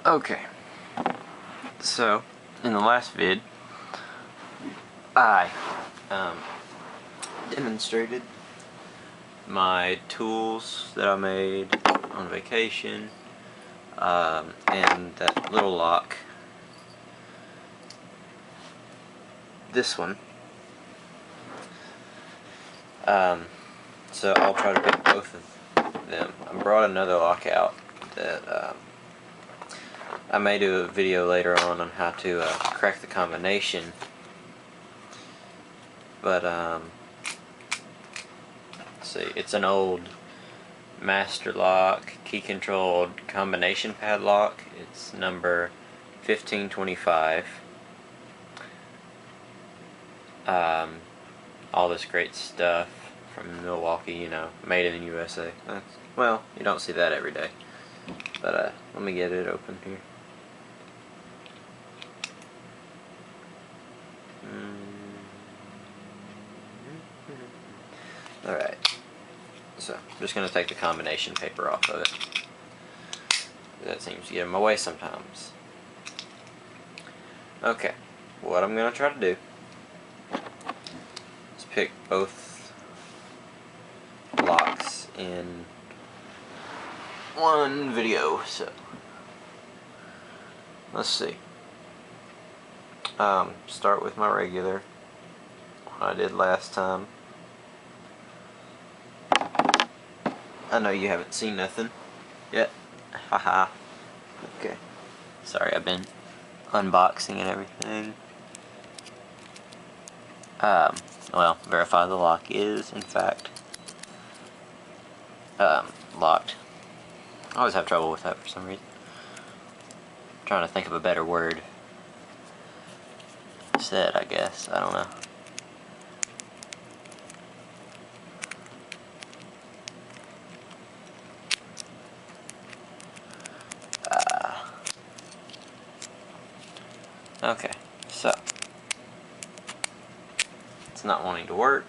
Okay, so in the last vid, I demonstrated my tools that I made on vacation, and that little lock. This one. So I'll try to pick both of them. I brought another lock out that I may do a video later on how to crack the combination. But let's see, it's an old Masterlock key-controlled combination padlock. It's number 1525. All this great stuff from Milwaukee, you know, made in the USA. Well, you don't see that every day. But let me get it open here. Alright, so I'm just going to take the combination paper off of it. That seems to get in my way sometimes. Okay, what I'm going to try to do is pick both locks in one video. So let's see. Start with my regular, what I did last time. I know you haven't seen nothing yet. Haha. Okay. Sorry, I've been unboxing and everything. Well, verify the lock is, in fact, locked. I always have trouble with that for some reason. I'm trying to think of a better word. Said, I guess. I don't know. Okay, so it's not wanting to work.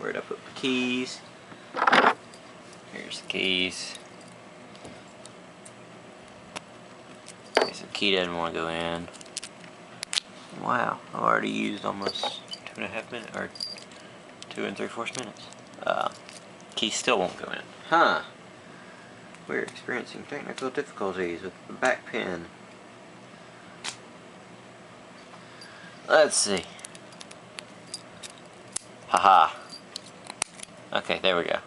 Where'd I put the keys? Here's the keys. Okay, so the key doesn't want to go in. Wow, I've already used almost 2.5 minutes, or 2 3/4 minutes. Key still won't go in. Huh. We're experiencing technical difficulties with the back pin. Let's see. Haha. Okay, there we go.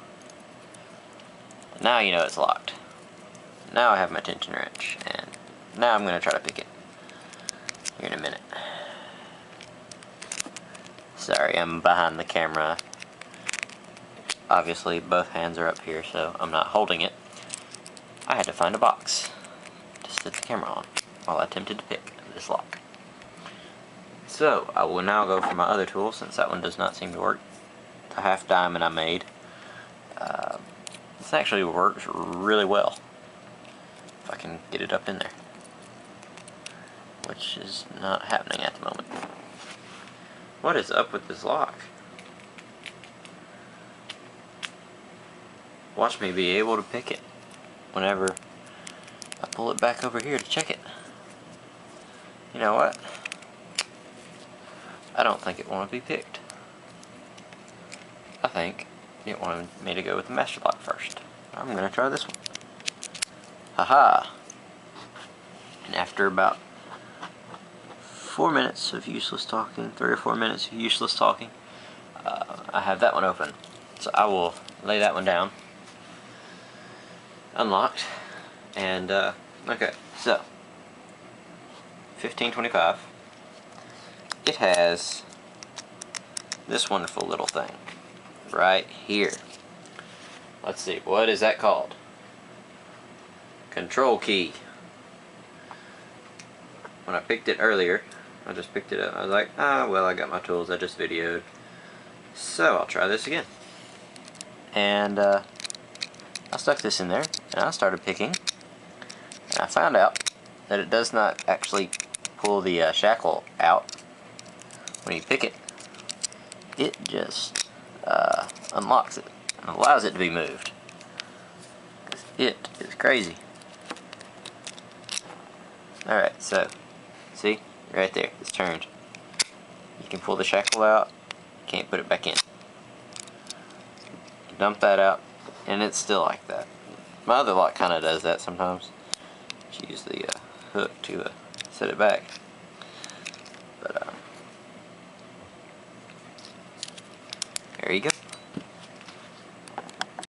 Now you know it's locked. Now I have my tension wrench, and now I'm going to try to pick it here in a minute. Sorry, I'm behind the camera. Obviously, both hands are up here, so I'm not holding it. I had to find a box to sit the camera on while I attempted to pick this lock. So, I will now go for my other tool, since that one does not seem to work. The half diamond I made. This actually works really well, if I can get it up in there, which is not happening at the moment. What is up with this lock? Watch me be able to pick it whenever I pull it back over here to check it. You know what? I don't think it wanted to be picked. I think it wanted me to go with the Masterlock first. I'm going to try this one. Haha! And after about 4 minutes of useless talking, 3 or 4 minutes of useless talking, I have that one open. So I will lay that one down. Unlocked. And, okay, so 1525. It has this wonderful little thing right here. Let's see, what is that called? Control key. When I picked it earlier, I just picked it up. I was like, well, I got my tools, I just videoed. So I'll try this again. And I stuck this in there, and I started picking. And I found out that it does not actually pull the shackle out when you pick it. It just unlocks it and allows it to be moved. It is crazy. Alright, so, see? Right there, it's turned. You can pull the shackle out, can't put it back in. Dump that out, and it's still like that. My other lock kind of does that sometimes. Just use the hook to set it back.